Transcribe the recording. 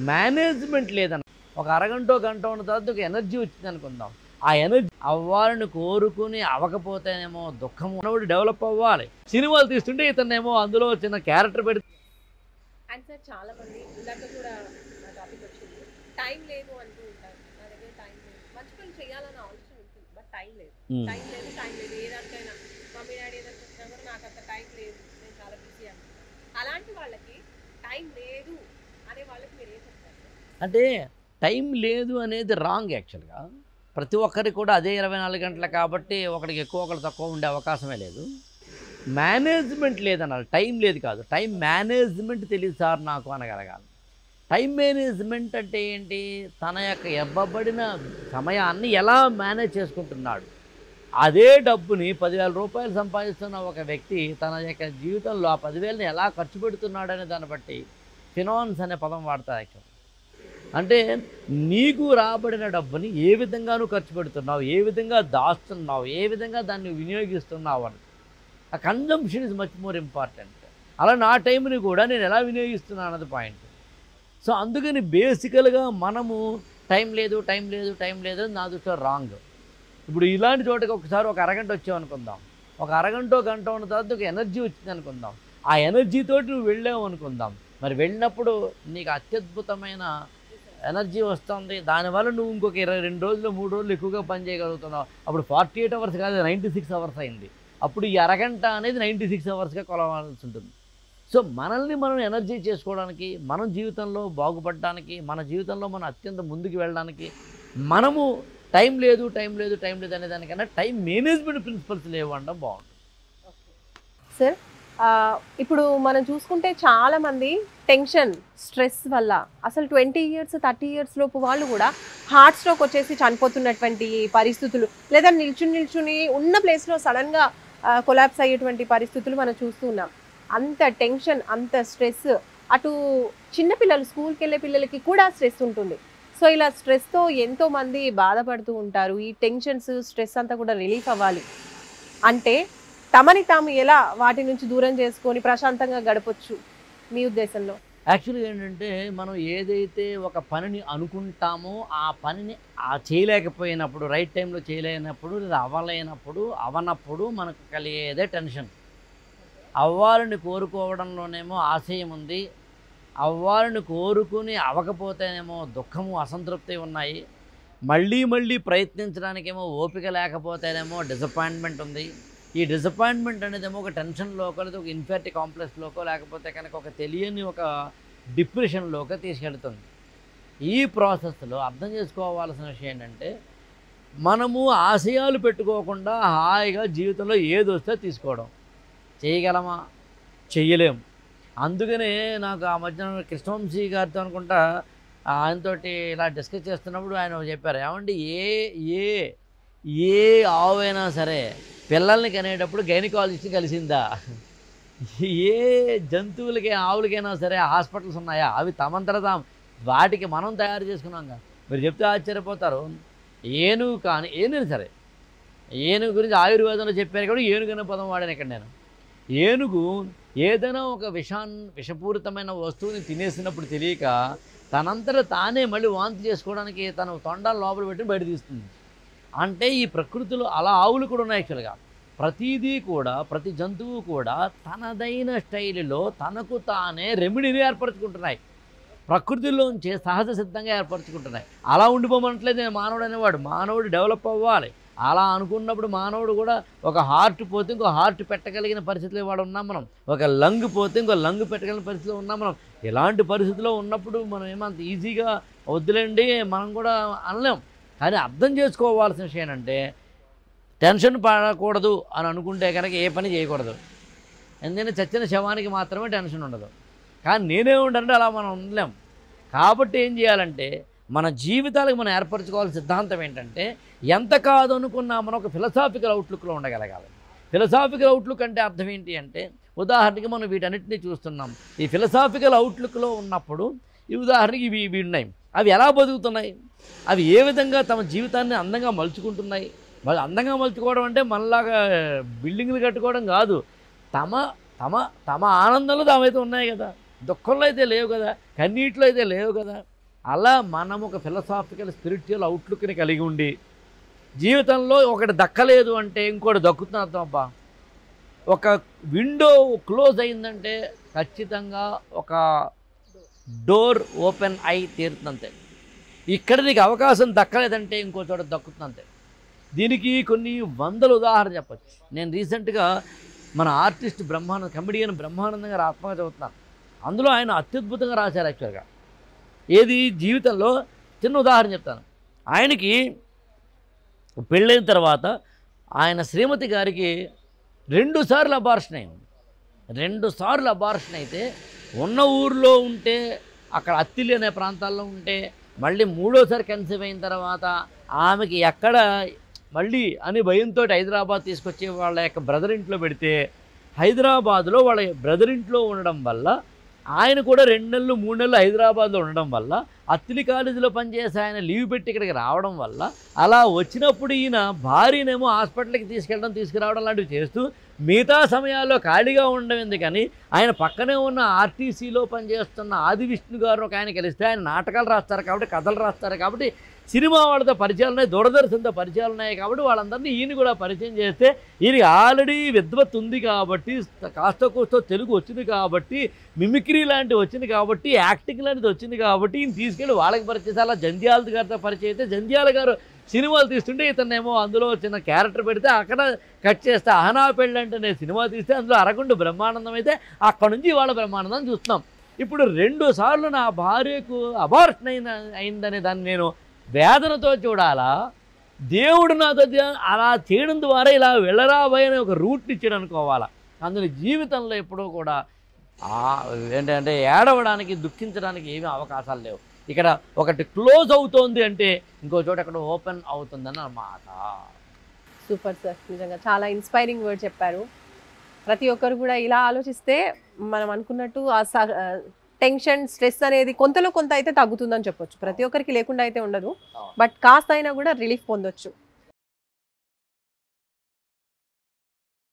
Management లేదన్న. ఒక అరగంటో గంట ఉన్న తర్వాత ఒక ఎనర్జీ వచ్చింది అనుకుందాం. ఆ ఎనర్జీ అవ్వాలని కోరుకుని అవ్వకపోతేనేమో దుఃఖం ఉన్నవాడు డెవలప్ అవ్వాలి. సినిమాలు తీస్తుంటే ఇతనేమో అందులో చిన్న క్యారెక్టర్ పెడితే. అండ్ సార్ చాలా మంది ఇందాక కూడా నా టాపిక్ వచ్చింది, టైం లేదు అంటూ ఉంటారు. నా దగ్గర టైం లేదు, మంచి పని చేయాలన్న ఆలోచన ఉంటుంది, బట్ టైం లేదు, టైం లేదు, టైం లేదు. ఏదానికైనా మమ్మీ డాడీ ఏదైనా చెప్పినా కూడా నాకు అంత టైం లేదు, నేను చాలా బిజీ అనుకుంటాను. అలాంటి వాళ్ళకి టైం లేదు అనే వాళ్ళకి మీరు ఏం చెప్తారు? అంటే టైం లేదు అనేది రాంగ్ యాక్చువల్గా. ప్రతి ఒక్కరికి కూడా అదే 24 గంటలు కాబట్టి ఒకరికి ఎక్కువ ఒకరికి తక్కువ ఉండే అవకాశమే లేదు. మేనేజ్మెంట్ లేదన్నారు, టైం లేదు కాదు, టైం మేనేజ్మెంట్ తెలియదు సార్ నాకు అనగలగాలి. టైం మేనేజ్మెంట్ అంటే ఏంటి? తన యొక్క ఇవ్వబడిన సమయాన్ని ఎలా మేనేజ్ చేసుకుంటున్నాడు. అదే డబ్బుని 10,000 రూపాయలు సంపాదిస్తున్న ఒక వ్యక్తి తన యొక్క జీవితంలో ఆ 10,000ని ఎలా ఖర్చు పెడుతున్నాడు అనే దాన్ని బట్టి ఫినాన్స్ అనే పదం వాడతారు యాక్చువల్. అంటే నీకు రాబడిన డబ్బుని ఏ విధంగా నువ్వు ఖర్చు పెడుతున్నావు, ఏ విధంగా దాస్తున్నావు, ఏ విధంగా దాన్ని వినియోగిస్తున్నావు అని. ఆ consumption is much more important. అలా నా టైంని కూడా నేను ఎలా వినియోగిస్తున్నాను అన్నది పాయింట్. సో అందుకని బేసికల్గా మనము టైం లేదు టైం లేదు టైం లేదు అని నా దృష్టిలో రాంగ్. ఇప్పుడు ఇలాంటి చోటకి ఒకసారి ఒక అరగంట వచ్చావు అనుకుందాం, ఒక అరగంటో గంట ఉన్న తర్వాత ఒక ఎనర్జీ వచ్చింది అనుకుందాం. ఆ ఎనర్జీతోటి నువ్వు వెళ్ళావు అనుకుందాం. మరి వెళ్ళినప్పుడు నీకు అత్యద్భుతమైన ఎనర్జీ వస్తుంది. దానివల్ల నువ్వు ఇంకొక 22 రోజులు 3 రోజులు ఎక్కువగా పని చేయగలుగుతున్నావు. అప్పుడు 48 అవర్స్ కాదు, 96 అవర్స్ అయింది. అప్పుడు ఈ అరగంట అనేది 96 అవర్స్గా కొలవాల్సి ఉంటుంది. సో మనల్ని మనం ఎనర్జీ చేసుకోవడానికి, మన జీవితంలో బాగుపడడానికి, మన జీవితంలో మనం అత్యంత ముందుకు వెళ్ళడానికి మనము టైం లేదు టైం లేదు టైం లేదు అనే దానికన్నా టైం మేనేజ్మెంట్ ప్రిన్సిపల్స్ లేవు అనడం బాగుంటుంది. సార్ ఇప్పుడు మనం చూసుకుంటే చాలా మంది టెన్షన్, స్ట్రెస్ వల్ల అసలు 20 ఇయర్స్ 30 ఇయర్స్ లోపు వాళ్ళు కూడా హార్ట్ స్ట్రోక్ వచ్చేసి చనిపోతున్నటువంటి పరిస్థితులు, లేదా నిల్చుని ఉన్న ప్లేస్లో సడన్గా కొలాప్స్ అయ్యేటువంటి పరిస్థితులు మనం చూస్తున్నాం. అంత టెన్షన్, అంత స్ట్రెస్, అటు చిన్నపిల్లలు స్కూల్కి వెళ్ళే పిల్లలకి కూడా స్ట్రెస్ ఉంటుంది. సో ఇలా స్ట్రెస్తో ఎంతోమంది బాధపడుతూ ఉంటారు. ఈ టెన్షన్స్, స్ట్రెస్ అంతా కూడా రిలీఫ్ అవ్వాలి అంటే తమని తాము ఎలా వాటి నుంచి దూరం చేసుకొని ప్రశాంతంగా గడపొచ్చు మీ ఉద్దేశంలో? యాక్చువల్గా ఏంటంటే మనం ఏదైతే ఒక పనిని అనుకుంటామో ఆ పనిని చేయలేకపోయినప్పుడు, రైట్ టైంలో చేయలేనప్పుడు, లేదా అవనప్పుడు మనకు కలిగేదే టెన్షన్. అవ్వాలని కోరుకోవడంలోనేమో ఆశయం ఉంది, అవ్వాలని కోరుకుని అవ్వకపోతేనేమో దుఃఖము, అసంతృప్తి ఉన్నాయి. మళ్ళీ ప్రయత్నించడానికేమో ఓపిక లేకపోతేనేమో డిసప్పాయింట్మెంట్ ఉంది. ఈ డిసప్పాయింట్మెంట్ అనేదేమో ఒక టెన్షన్లోకో, లేదా ఒక ఇన్ఫెక్ట్ కాంప్లెక్స్లోకో, లేకపోతే కనుక ఒక తెలియని ఒక డిప్రెషన్లోకి తీసుకెళ్తుంది. ఈ ప్రాసెస్లో అర్థం చేసుకోవాల్సిన విషయం ఏంటంటే మనము ఆశయాలు పెట్టుకోకుండా హాయిగా జీవితంలో ఏది వస్తే తీసుకోవడం. చేయగలమా? చెయ్యలేము. అందుకనే నాకు ఆ మధ్యన కృష్ణవంశీ గారితో అనుకుంటా ఆయనతోటి ఇలా డిస్కస్ చేస్తున్నప్పుడు ఆయన చెప్పారు, ఏమండి ఏ ఆవైనా సరే పిల్లల్ని కనేటప్పుడు గైనకాలజిస్ట్ని కలిసిందా? ఏ జంతువులకి, ఆవులకైనా సరే హాస్పిటల్స్ ఉన్నాయా? అవి తమంతట వాటికి మనం తయారు చేసుకున్నాం. మీరు చెప్తే ఆశ్చర్యపోతారు. ఏనుగు కానీ ఏనైనా సరే, ఏనుగు గురించి ఆయుర్వేదంలో చెప్పారు కాబట్టి ఏనుగు అనే పదం వాడాను ఇక్కడ నేను. ఏనుగు ఏదైనా ఒక విషపూరితమైన వస్తువుని తినేసినప్పుడు తెలియక తనంతట తానే మళ్ళీ వాంతి చేసుకోవడానికి తన తొండాలు లోపల పెట్టి బయట తీస్తుంది. అంటే ఈ ప్రకృతిలో అలా ఆవులు కూడా ఉన్నాయి. యాక్చువల్గా ప్రతిదీ కూడా, ప్రతి జంతువు కూడా తనదైన స్టైల్లో తనకు తానే రెమెడీని ఏర్పరచుకుంటున్నాయి. ప్రకృతిలోంచి సహజ సిద్ధంగా ఏర్పరచుకుంటున్నాయి. అలా ఉండిపోమనట్లేదు మానవుడు అనేవాడు. మానవుడు డెవలప్ అవ్వాలి. అలా అనుకున్నప్పుడు మానవుడు కూడా ఒక హార్ట్ పోతే ఇంకో హార్ట్ పెట్టగలిగిన పరిస్థితిలో వాడు ఉన్నాం మనం. ఒక లంగ్ పోతే ఇంకో లంగ్ పెట్టగలిగిన పరిస్థితిలో ఉన్నాం మనం. ఇలాంటి పరిస్థితిలో ఉన్నప్పుడు మనం ఏమంత ఈజీగా వద్దులేండి మనం కూడా అనలేం. కానీ అర్థం చేసుకోవాల్సిన విషయం ఏంటంటే టెన్షన్ పడకూడదు అని అనుకుంటే కనుక ఏ పని చేయకూడదు. ఎందుకంటే చచ్చిన శవానికి మాత్రమే టెన్షన్ ఉండదు. కానీ నేనే ఉంటానంటే అలా మనం ఉండలేం. కాబట్టి ఏం చేయాలంటే మన జీవితాలకు మనం ఏర్పరచుకోవాల్సిన సిద్ధాంతం ఏంటంటే ఎంత కాదు అనుకున్నా మనం ఒక ఫిలసాఫికల్ అవుట్లుక్లో ఉండగలగాలి. ఫిలసాఫికల్ అవుట్లుక్ అంటే అర్థం ఏంటి అంటే ఉదాహరణకి మనం వీటన్నిటిని చూస్తున్నాం. ఈ ఫిలసాఫికల్ అవుట్లుక్లో ఉన్నప్పుడు ఈ ఉదాహరణకి ఇవి ఉన్నాయి. అవి ఎలా బతుకుతున్నాయి, అవి ఏ విధంగా తమ జీవితాన్ని అందంగా మలుచుకుంటున్నాయి. వాళ్ళు అందంగా మలుచుకోవడం అంటే మనలాగా బిల్డింగ్లు కట్టుకోవడం కాదు. తమ తమ తమ ఆనందంలో తామైతే ఉన్నాయి కదా, దుఃఖంలో అయితే లేవు కదా. కన్నీటిలో అయితే లేవు కదా. అలా మనం ఒక ఫిలసాఫికల్ స్పిరిచువల్ అవుట్లుక్ని కలిగి ఉండి జీవితంలో ఒకటి దక్కలేదు అంటే ఇంకోటి దక్కుతున్న అర్థం. అబ్బా, ఒక విండో క్లోజ్ అయిందంటే ఖచ్చితంగా ఒక డోర్ ఓపెన్ అయి తీరుతుందంతే. ఇక్కడ నీకు అవకాశం దక్కలేదంటే ఇంకో చోట దక్కుతుందంతే. దీనికి కొన్ని వందల ఉదాహరణ చెప్పచ్చు. నేను రీసెంట్గా మన ఆర్టిస్ట్ కమెడియన్ బ్రహ్మానందం గారు ఆత్మకథ చదువుతున్నాను. అందులో ఆయన అత్యద్భుతంగా రాశారు యాక్చువల్గా. ఏది జీవితంలో చిన్న ఉదాహరణ చెప్తాను. ఆయనకి పెళ్ళైన తర్వాత ఆయన శ్రీమతి గారికి 2 సార్లు అబార్షన్ అయింది. 2 సార్లు అబార్షన్ అయితే ఉన్న ఊరిలో ఉంటే, అక్కడ అత్తిలి అనే ప్రాంతాల్లో ఉంటే, మళ్ళీ 3వసారి కన్సీవ్ అయిన తర్వాత ఆమెకి ఎక్కడ మళ్ళీ అని భయంతో హైదరాబాద్ తీసుకొచ్చి వాళ్ళ యొక్క బ్రదర్ ఇంట్లో పెడితే, హైదరాబాద్లో వాళ్ళ బ్రదర్ ఇంట్లో ఉండడం వల్ల ఆయన కూడా 2 నెలలు 3 నెలలు హైదరాబాద్లో ఉండడం వల్ల, అత్తిలి కాలేజీలో పనిచేసి ఆయన లీవ్ పెట్టి ఇక్కడికి రావడం వల్ల, అలా వచ్చినప్పుడు ఈయన భార్యనేమో హాస్పిటల్కి తీసుకురావడం లాంటివి చేస్తూ మిగతా సమయాల్లో ఖాళీగా ఉండడం ఎందుకని ఆయన పక్కనే ఉన్న ఆర్టీసీలో పనిచేస్తున్న ఆది విష్ణు గారు ఒక ఆయన కలిస్తే, ఆయన నాటకాలు రాస్తారు కాబట్టి, కథలు రాస్తారు కాబట్టి, సినిమా వాళ్ళతో పరిచయాలు ఉన్నాయి, దూరదర్శన్తో పరిచయాలు ఉన్నాయి కాబట్టి వాళ్ళందరినీ ఈయన కూడా పరిచయం చేస్తే, ఈయనకి ఆల్రెడీ విద్వత్ ఉంది కాబట్టి, కాస్త కోస్తో తెలుగు వచ్చింది కాబట్టి, మిమిక్రీ లాంటివి వచ్చింది కాబట్టి, యాక్టింగ్ లాంటిది వచ్చింది కాబట్టి ఈయన తీసుకెళ్ళి వాళ్ళకి పరిచయం. అలా జంధ్యాల గారితో పరిచయం అయితే జంధ్యాల గారు సినిమాలు తీస్తుంటే ఇతనేమో అందులో చిన్న క్యారెక్టర్ పెడితే అక్కడ కట్ చేస్తే, అహనా పెళ్ళంటే నేను సినిమా తీస్తే అందులో అరగుండు బ్రహ్మానందం అయితే అక్కడ నుంచి వాళ్ళ బ్రహ్మానందం చూస్తున్నాం. ఇప్పుడు 2 సార్లు నా భార్యకు అబార్షన్ అయిందనే దాన్ని నేను వేదనతో చూడాలా, దేవుడు నాతో అలా చేయడం ద్వారా ఇలా వెళ్ళరాబోయే ఒక రూట్ని ఇచ్చాడు అనుకోవాలా. అందులో జీవితంలో ఎప్పుడూ కూడా ఏంటంటే ఏడవడానికి, దుఃఖించడానికి ఏమీ అవకాశాలు లేవు. ఇక్కడ ఒకటి క్లోజ్ అవుతోంది అంటే ఇంకో చోట అక్కడ ఓపెన్ అవుతుందని అన్నమాట. సూపర్ సార్, నిజంగా చాలా ఇన్స్పైరింగ్ వర్డ్ చెప్పారు. ప్రతి ఒక్కరు కూడా ఇలా ఆలోచిస్తే మనం అనుకున్నట్టు ఆ టెన్షన్, స్ట్రెస్ అనేది కొంతలో కొంత అయితే తగ్గుతుందని చెప్పొచ్చు. ప్రతి ఒక్కరికి లేకుండా అయితే ఉండదు, బట్ కాస్త అయినా కూడా రిలీఫ్ పొందొచ్చు.